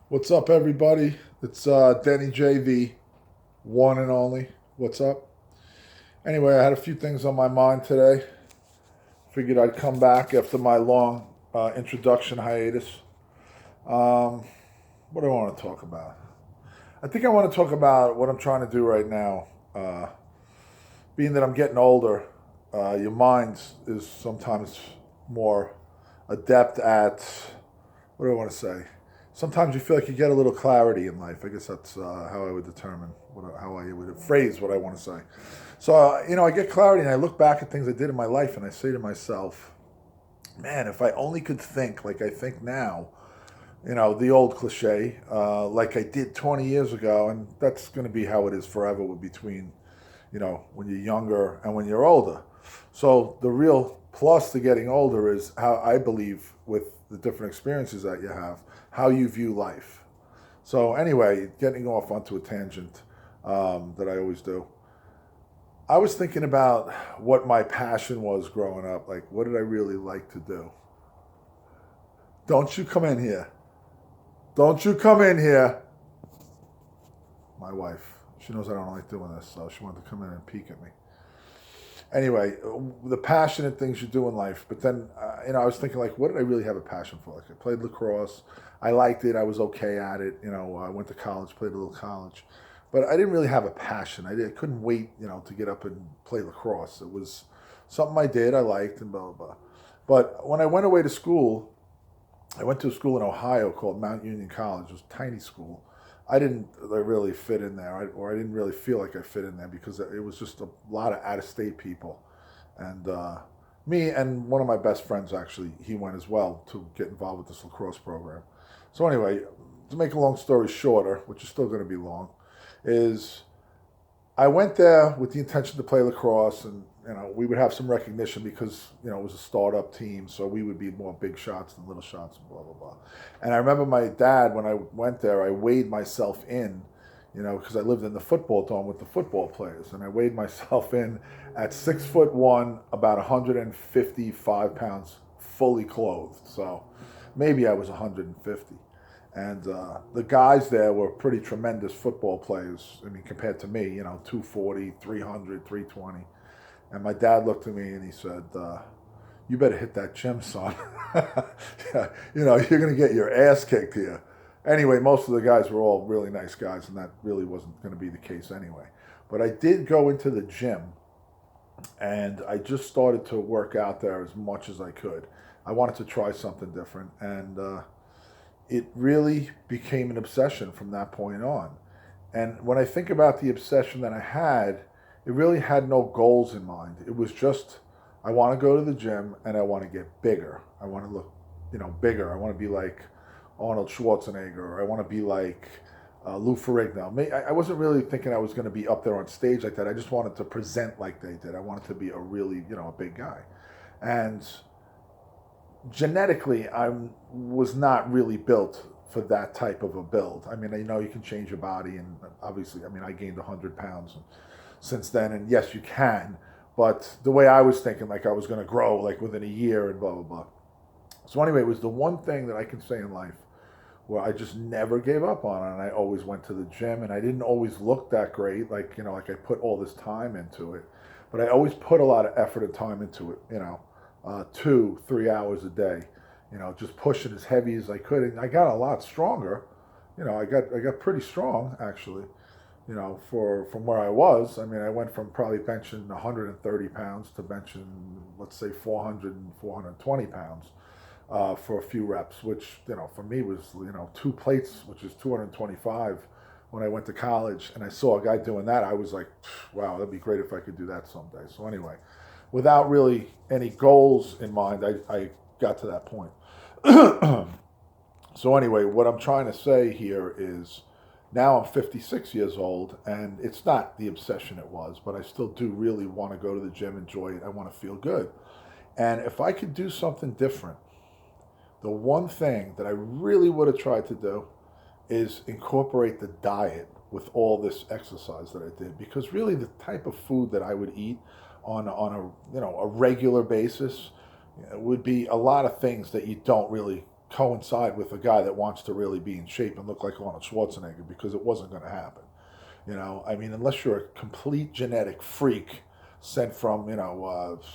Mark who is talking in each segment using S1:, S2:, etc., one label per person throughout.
S1: What's up, everybody? It's Denny JV, one and only. What's up? Anyway, I had a few things on my mind today. Figured I'd come back after my long introduction hiatus. Um, what do I want to talk about? I think I want to talk about what I'm trying to do right now. Uh, Being that I'm getting older, your mind is sometimes more adept at, what do I want to say? Sometimes you feel like you get a little clarity in life. I guess that's how I would determine how I would phrase what I want to say. So, I get clarity and I look back at things I did in my life and I say to myself, man, if I only could think like I think now, the old cliche, like I did 20 years ago, and that's going to be how it is forever between, when you're younger and when you're older. So the real plus to getting older is how I believe with the different experiences that you have, how you view life. So anyway, getting off onto a tangent that I always do. I was thinking about what my passion was growing up. Like, what did I really like to do? Don't you come in here. Don't you come in here. My wife. She knows I don't like doing this, so she wanted to come in and peek at me. Anyway, the passionate things you do in life. But then, I was thinking, like, what did I really have a passion for? Like, I played lacrosse. I liked it. I was okay at it. I went to college, played a little college. But I didn't really have a passion. I couldn't wait, to get up and play lacrosse. It was something I did, I liked, and blah, blah, blah. But when I went away to school, I went to a school in Ohio called Mount Union College. It was a tiny school. I didn't really fit in there, or I didn't really feel like I fit in there because it was just a lot of out of state people. And me and one of my best friends, actually, he went as well to get involved with this lacrosse program. So, anyway, to make a long story shorter, which is still going to be long, is I went there with the intention to play lacrosse, and we would have some recognition because it was a startup team, so we would be more big shots than little shots, and blah blah blah. And I remember my dad when I went there, I weighed myself in, because I lived in the football dome with the football players, and I weighed myself in at 6'1", about 155 pounds, fully clothed. So maybe I was 150. And the guys there were pretty tremendous football players. I mean, compared to me, 240, 300, 320. And my dad looked at me and he said, you better hit that gym, son. Yeah, you're going to get your ass kicked here. Anyway, most of the guys were all really nice guys, and that really wasn't going to be the case anyway. But I did go into the gym, and I just started to work out there as much as I could. I wanted to try something different, and it really became an obsession from that point on. And when I think about the obsession that I had, it really had no goals in mind. It was just, I want to go to the gym and I want to get bigger. I want to look, bigger. I want to be like Arnold Schwarzenegger, or I want to be like Lou Ferrigno. I wasn't really thinking I was going to be up there on stage like that. I just wanted to present like they did. I wanted to be a really, a big guy. And genetically, I was not really built for that type of a build. I mean, you can change your body, and obviously, I mean, I gained 100 pounds since then, and yes, you can. But the way I was thinking, like I was going to grow like within a year and blah blah blah. So anyway, it was the one thing that I can say in life where I just never gave up on it, and I always went to the gym, and I didn't always look that great, like like I put all this time into it, but I always put a lot of effort and time into it, 2, 3 hours a day, just pushing as heavy as I could, and I got a lot stronger, I got pretty strong actually, for from where I was. I mean, I went from probably benching 130 pounds to benching, let's say 400 and 420 pounds for a few reps, which, for me was, two plates, which is 225 when I went to college. And I saw a guy doing that. I was like, wow, that'd be great if I could do that someday. So anyway, without really any goals in mind, I got to that point. So anyway, what I'm trying to say here is now I'm 56 years old, and it's not the obsession it was, but I still do really want to go to the gym, enjoy it. I want to feel good. And if I could do something different, the one thing that I really would have tried to do is incorporate the diet with all this exercise that I did, because really the type of food that I would eat on a a regular basis would be a lot of things that you don't really coincide with a guy that wants to really be in shape and look like Arnold Schwarzenegger, because it wasn't going to happen. I mean, unless you're a complete genetic freak sent from,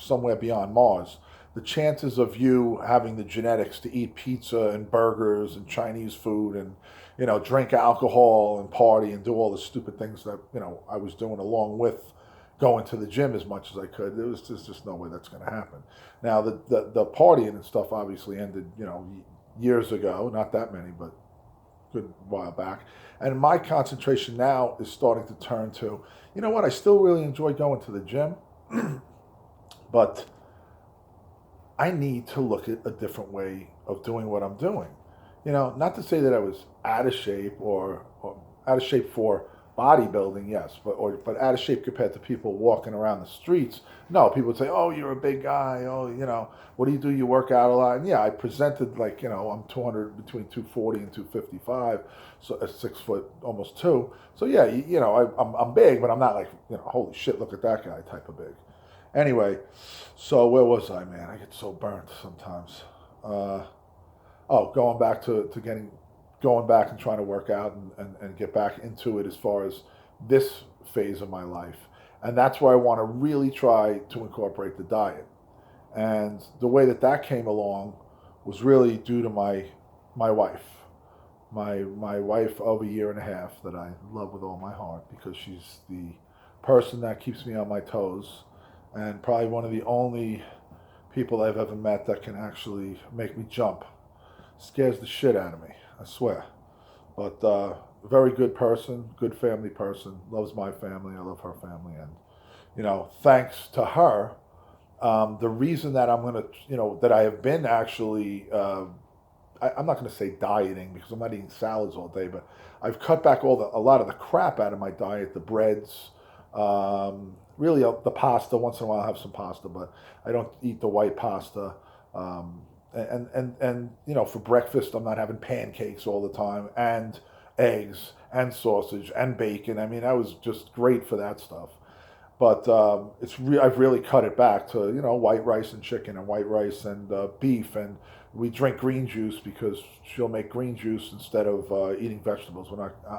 S1: somewhere beyond Mars, the chances of you having the genetics to eat pizza and burgers and Chinese food and, drink alcohol and party and do all the stupid things that, I was doing along with going to the gym as much as I could, there's just no way that's going to happen. Now, the partying and stuff obviously ended, years ago, not that many, but good while back. And my concentration now is starting to turn to, you know what, I still really enjoy going to the gym, but I need to look at a different way of doing what I'm doing. Not to say that I was out of shape or out of shape for bodybuilding, yes, but out of shape compared to people walking around the streets. No, people would say, "Oh, you're a big guy. Oh, what do you do? You work out a lot." And yeah, I presented like I'm 200 between 240 and 255, so 6 foot almost two. So yeah, I'm big, but I'm not like holy shit, look at that guy type of big. Anyway, so where was I, man? I get so burnt sometimes. Going back to going back and trying to work out and get back into it as far as this phase of my life. And that's where I want to really try to incorporate the diet. And the way that came along was really due to my wife. My wife of a year and a half that I love with all my heart, because she's the person that keeps me on my toes, and probably one of the only people I've ever met that can actually make me jump. Scares the shit out of me, I swear. But very good person, good family person, loves my family, I love her family. And, thanks to her, the reason that I'm going to, that I have been actually, I'm not going to say dieting because I'm not eating salads all day, but I've cut back a lot of the crap out of my diet, the breads, really the pasta. Once in a while I have some pasta, but I don't eat the white pasta. And for breakfast I'm not having pancakes all the time, and eggs and sausage and bacon. I mean, that was just great for that stuff. But I've really cut it back to white rice and chicken and white rice and beef, and we drink green juice because she'll make green juice instead of eating vegetables.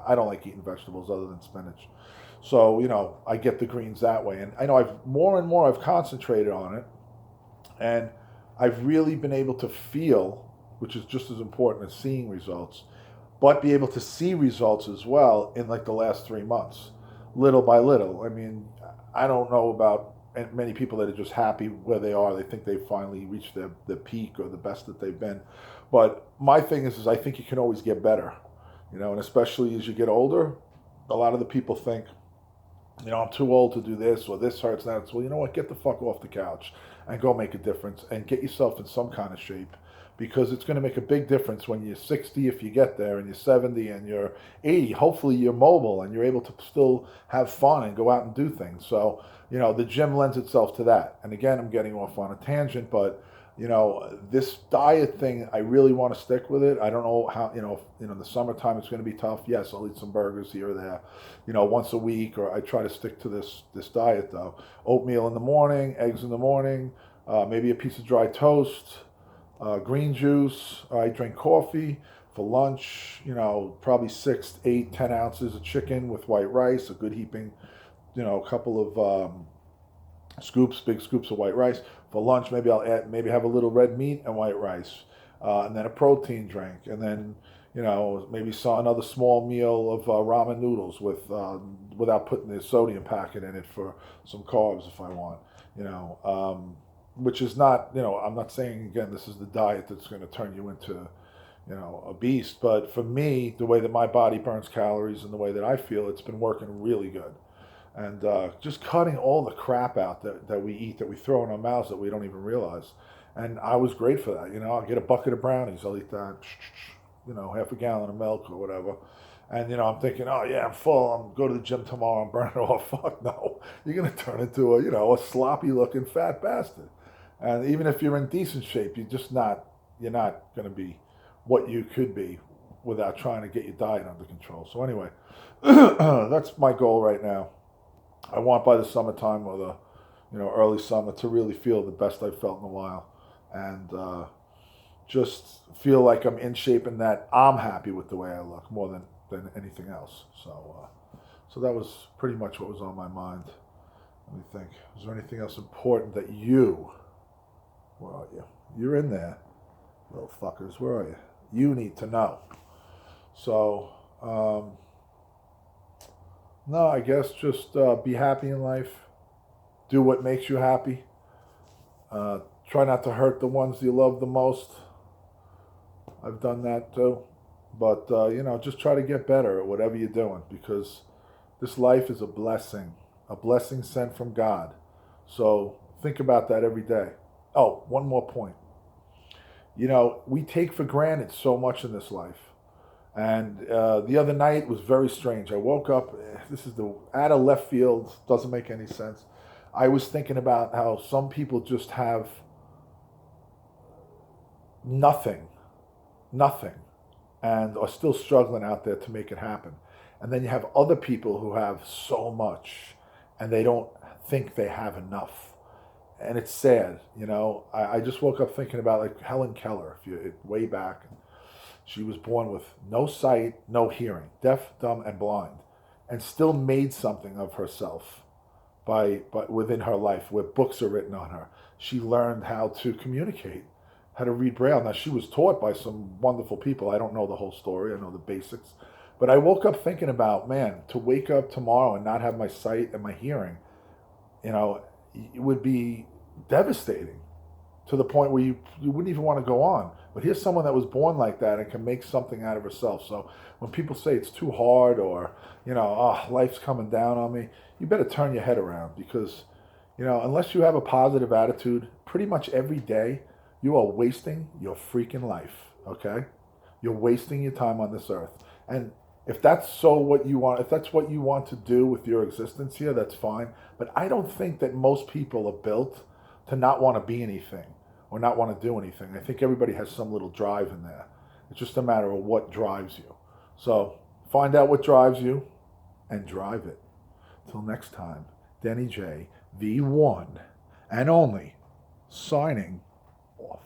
S1: I don't like eating vegetables other than spinach. So I get the greens that way, and I know I've concentrated on it, and I've really been able to feel, which is just as important as seeing results, but be able to see results as well in like the last 3 months, little by little. I mean, I don't know about many people that are just happy where they are. They think they've finally reached the peak or the best that they've been. But my thing is I think you can always get better, and especially as you get older, a lot of the people think, I'm too old to do this, or this hurts, that. Well, you know what? Get the fuck off the couch and go make a difference and get yourself in some kind of shape, because it's going to make a big difference when you're 60, if you get there, and you're 70 and you're 80. Hopefully you're mobile and you're able to still have fun and go out and do things. So, the gym lends itself to that. And again, I'm getting off on a tangent, but this diet thing, I really want to stick with it. I don't know how, in the summertime it's going to be tough. Yes, I'll eat some burgers here or there, once a week, or I try to stick to this diet though. Oatmeal in the morning, eggs in the morning, maybe a piece of dry toast, green juice. I drink coffee. For lunch, probably 6, 8, 10 ounces of chicken with white rice, a good heaping, a couple of big scoops of white rice. For lunch, maybe I'll have a little red meat and white rice, and then a protein drink, and then maybe another small meal of ramen noodles without putting the sodium packet in it for some carbs if I want. Which is not, I'm not saying again this is the diet that's going to turn you into a beast, but for me, the way that my body burns calories and the way that I feel, it's been working really good. And just cutting all the crap out that we eat, that we throw in our mouths that we don't even realize. And I was great for that. I'll get a bucket of brownies. I'll eat that, half a gallon of milk or whatever. And, I'm thinking, oh, yeah, I'm full. I'm going to the gym tomorrow and burn it off. Fuck no. You're going to turn into a sloppy-looking fat bastard. And even if you're in decent shape, you're not going to be what you could be without trying to get your diet under control. So anyway, that's my goal right now. I want by the summertime or the early summer to really feel the best I've felt in a while, and just feel like I'm in shape and that I'm happy with the way I look more than anything else. So that was pretty much what was on my mind. Let me think. Is there anything else important that where are you? You're in there, little fuckers. Where are you? You need to know. So, no, I guess just be happy in life. Do what makes you happy. Try not to hurt the ones you love the most. I've done that too. But, just try to get better at whatever you're doing, because this life is a blessing sent from God. So think about that every day. Oh, one more point. We take for granted so much in this life. And the other night was very strange. I woke up, this is out of left field, doesn't make any sense. I was thinking about how some people just have nothing, and are still struggling out there to make it happen. And then you have other people who have so much, and they don't think they have enough. And it's sad, I just woke up thinking about like Helen Keller, way back. She was born with no sight, no hearing, deaf, dumb, and blind, and still made something of herself by within her life, where books are written on her. She learned how to communicate, how to read Braille. Now, she was taught by some wonderful people. I don't know the whole story. I know the basics. But I woke up thinking about, man, to wake up tomorrow and not have my sight and my hearing, it would be devastating, to the point where you wouldn't even want to go on. But here's someone that was born like that and can make something out of herself. So when people say it's too hard, or, life's coming down on me, you better turn your head around, because, unless you have a positive attitude, pretty much every day you are wasting your freaking life, okay? You're wasting your time on this earth. And if that's what you want to do with your existence here, that's fine. But I don't think that most people are built to not want to be anything or not want to do anything. I think everybody has some little drive in there. It's just a matter of what drives you. So find out what drives you and drive it. Till next time, Denny J, the one and only, signing off.